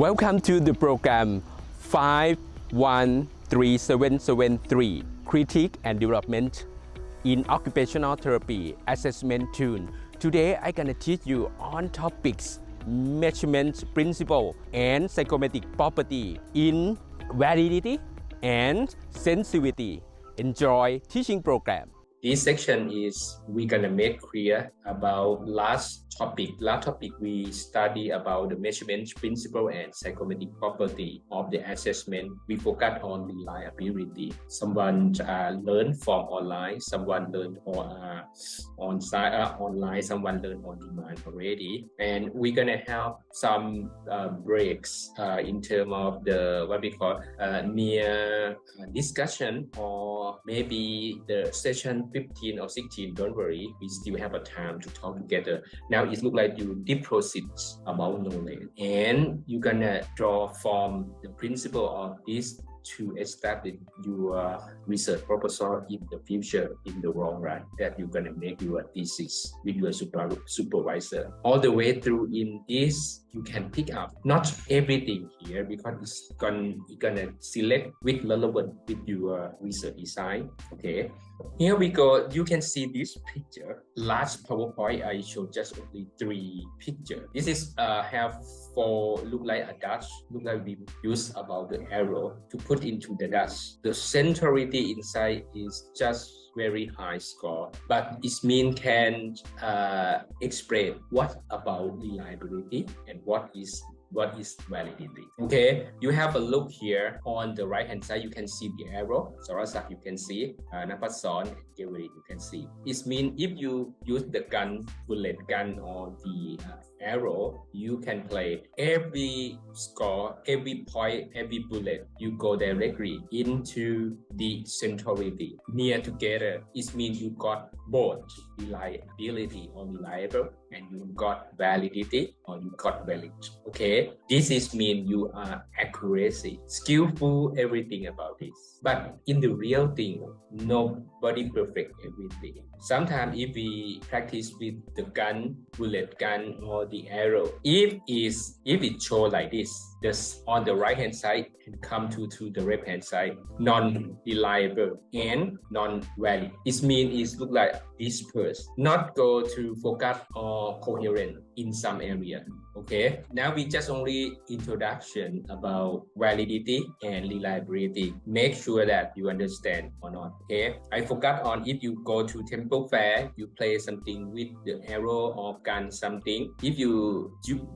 Welcome to the program 51373 Critique and Development in Occupational Therapy Assessment Tool. Today I'm gonna teach you on topics measurement principle and psychometric property in validity and sensitivity. Enjoy teaching program. This section is we're gonna make clear about last topic we study about the measurement principle and psychometric property of the assessment. We focus on reliability. Someone learned from online, someone learned on-site, online, someone learned on demand already. And we're gonna have some breaks in terms of the what we call near discussion, or maybe the session 15 or 16, don't worry, we still have a time to talk together. Now it looks like you deposit about knowledge, and you're gonna draw from the principle of this to establish your research proposal in the future, in the long run, that you're gonna make your thesis with your supervisor. All the way through in this, you can pick up not everything here because it's gonna select with relevant with your research design. Okay, here we go. You can see this picture. Last PowerPoint I showed just only 3 pictures. This is have 4 look like a dash. Look like we use about the arrow to put into the dash. The centrality inside is just very high score, but it means can explain what about reliability and what is validity. Okay, you have a look here on the right hand side. You can see the arrow. Sarasak, you can see Napason and Gary, you can see. It means if you use the bullet gun or the arrow, you can play every score, every point, every bullet. You go directly into the centrality near together. It means you got both reliability or reliable, and you got validity or you got valid. Okay, this is mean you are accuracy, skillful, everything about this. But in the real thing, nobody perfect everything. Sometimes if we practice with the bullet gun or the arrow, if it show like this, just on the right hand side and come to the left hand side, non-reliable and non-valid. It means it look like dispersed, not go to focus or coherent in some area. Okay, now we just only introduction about validity and reliability. Make sure that you understand or not. Okay, I forgot on if you go to temple fair, you play something with the arrow or gun something. If you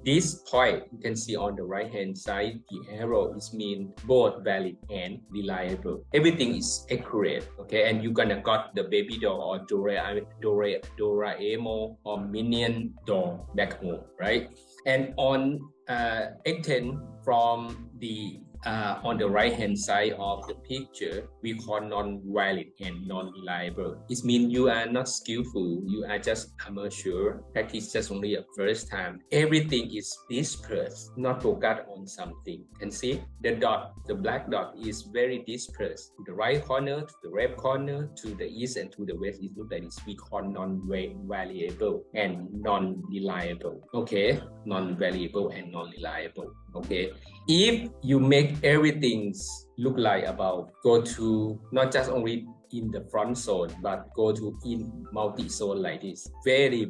this point, you can see on the right hand side, the arrow is mean both valid and reliable. Everything is accurate. Okay, and you gonna got the baby doll or Doraemon or Minion doll back home, right? And on extend from the on the right hand side of the picture, we call non-valid and non-reliable. It means you are not skillful, you are just amateur, practice just only a first time. Everything is dispersed, not focused on something. You can see the dot, the black dot is very dispersed to the right corner, to the left corner, to the east and to the west. It looks like this. We call non-variable and non-reliable. Okay, non-variable and non-reliable. Okay, if you make everything look like about go to not just only in the front zone, but go to in multi-zone like this, very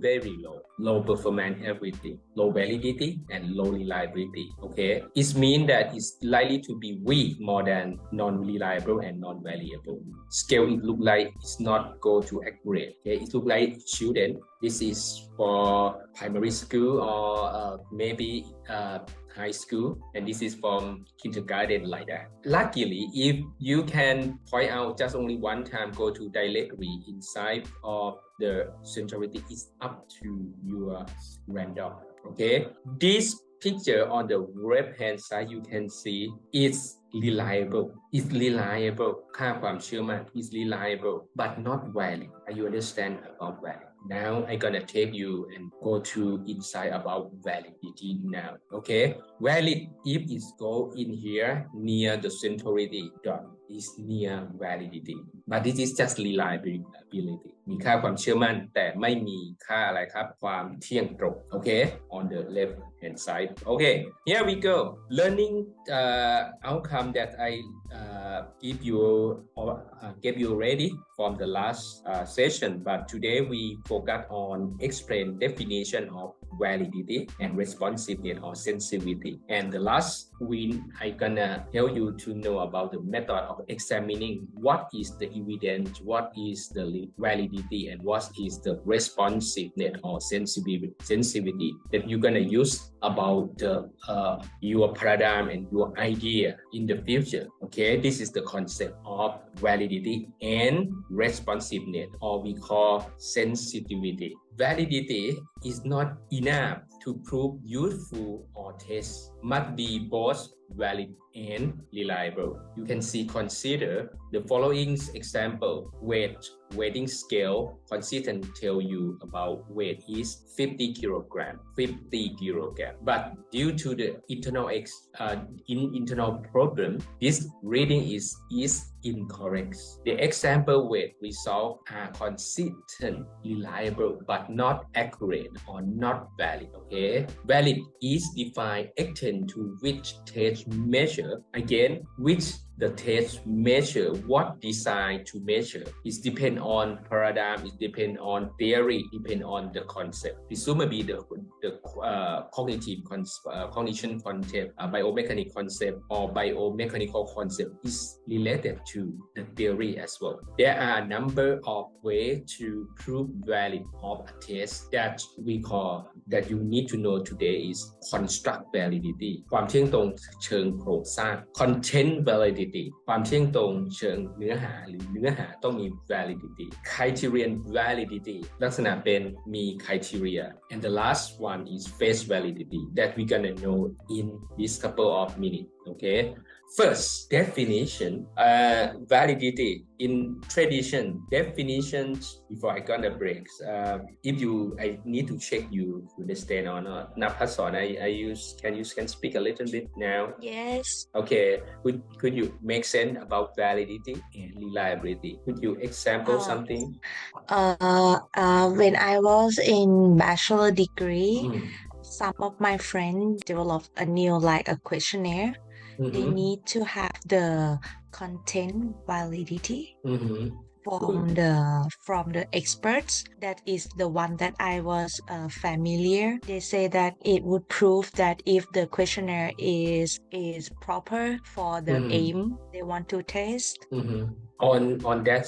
low performance, everything, low validity and low reliability. Okay, it means that it's likely to be weak more than non-reliable and non-valuable. Scale it look like it's not go to accurate. Okay, it look like children. This is for primary school or maybe high school, and this is from kindergarten like that. Luckily, if you can point out just only one time, go to directly inside of the centrality, is up to your random. Okay, this picture on the left hand side, you can see it's reliable. It's reliable. ค่าความเชื่อมั่น is reliable, but not valid. You understand about valid? Now I'm gonna take you and go to inside about validity now. Okay, valid if it go in here near the centrality dot is near validity, but this is just reliability มีค่าความเชื่อมั่นแต่ไม่มีค่าอะไรครับความเที่ยงตรง okay on the left hand side. Okay, here we go. Learning outcome that I give you or gave you already from the last session, but today we focus on explain definition of validity and responsiveness or sensitivity. And the last week I gonna help you to know about the method of examining what is the evidence, what is the validity, and what is the responsiveness or sensitivity that you're gonna use about your paradigm and your idea in the future. Okay, this is the concept of validity and responsiveness, or we call sensitivity. Validity is not enough to prove useful or test, must be both valid and reliable. You can see, consider the following example. Weighting scale consistent tell you about weight is 50 kilogram, but due to the internal problem, this reading is incorrect. The example weight results are consistent, reliable, but not accurate or not valid. Okay, valid is defined extend to which test measure, again which the test measure, what design to measure. It depends on paradigm, it depends on theory, depends on the concept. Presumably the cognition concept, biomechanical concept or biomechanical concept is related to the theory as well. There are a number of ways to prove valid of a test that we call, that you need to know today is construct validity ความเที่ยงตรงเชิงโครงสร้าง content validity ความเที่ยงตรงเชิงเนื้อหาหรือเนื้อหาต้องมี validity criterion validity ลักษณะเป็นมี criteria and the last one is face validity that we're gonna know in this couple of minutes. Okay, first definition, validity in tradition definitions. Before I gonna break, if I need to check you understand or not. นับภาษาcan speak a little bit now. Yes. Okay, could you make sense about validity and reliability? Could you example something? When I was in bachelor degree, some of my friends developed a new a questionnaire. They need to have the content validity from the experts. That is the one that I was familiar. They say that it would prove that if the questionnaire is proper for the aim they want to test. On that,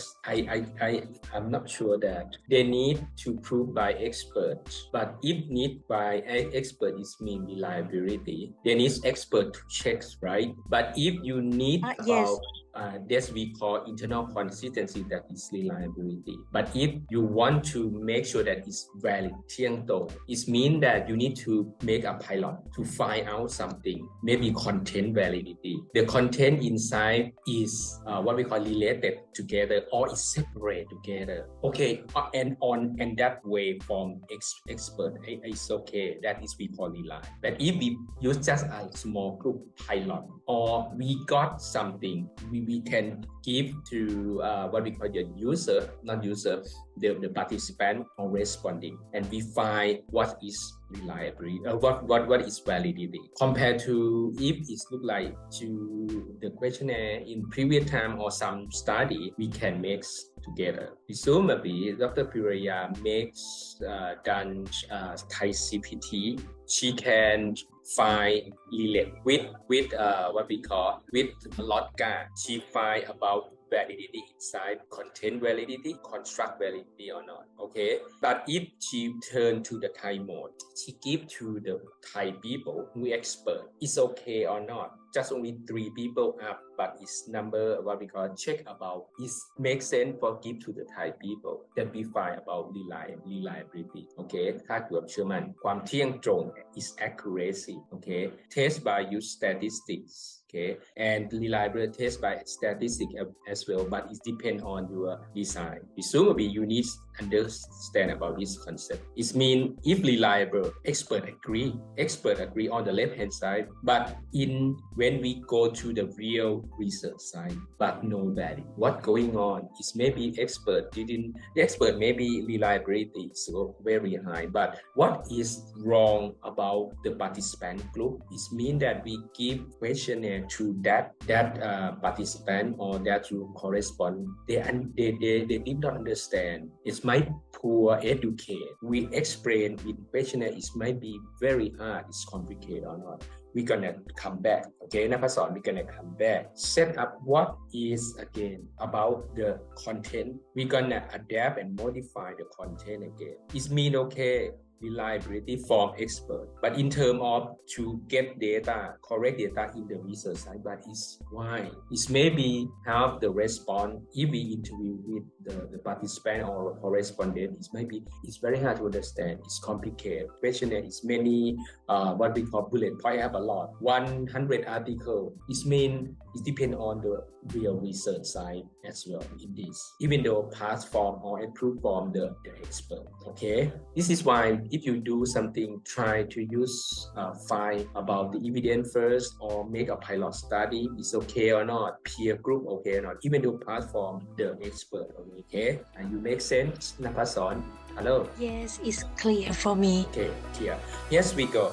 I'm not sure that they need to prove by experts, but if need by expert is mean reliability, they need expert to check, right? But if you need about this we call internal consistency, that is reliability. But if you want to make sure that it's valid เที่ยงตรง it means that you need to make a pilot to find out something, maybe content validity. The content inside is what we call related together or is separate together. Okay, and that way from expert it's okay, that is we call reliable. But if we use just a small group pilot or we got something, we can give to what we call the user, not user, the participant or responding, and we find what is reliability, what is validity compared to if it look like to the questionnaire in previous time or some study we can mix together. Presumably Dr. Piriya makes done Thai CPT. She can find relate with what we call with Lotka. She find about validity inside, content validity, construct validity or not. Okay, but if she turn to the Thai mode, she give to the Thai people who expert, it's okay or not. Just only 3 people up, but it's number what we call check about is make sense for give to the Thai people. Then we find about reliability. Okay, ค่าความเชื่อมั่นความเที่ยงตรง is accuracy. Okay, test by use statistics. okay, and reliability test by statistic as well, but it depends on your design. Presumably you need to understand about this concept. It means if reliable, expert agree on the left hand side, but when we go to the real research side, but no value. What going on is maybe the expert maybe reliability is so very high, but what is wrong about the participant group? It means that we give questionnaire to that participant or that you correspond. They did not understand. It's my poor educate. We explain in questionnaire. It might be very hard. It's complicated or not. We're gonna come back. Okay, นักภาษา we're gonna come back. Set up what is again about the content. We're gonna adapt and modify the content again. It mean okay. Reliability from expert, but in terms of to get data, correct data in the research side, but it's why it's maybe have the response if we interview with the participant or correspondent. It's very hard to understand. It's complicated. Questionnaire is many what we call bullet point. I have a lot 100 articles. It depends on the real research side as well in this, even though pass form or approved from the expert. Okay, this is why if you do something, try to use find about the evidence first or make a pilot study. Is okay or not? Peer group okay or not? Even though pass from the expert. Okay, and you make sense, นักภาษา Hello. Yes, it's clear for me. Okay, clear. Yes, we go.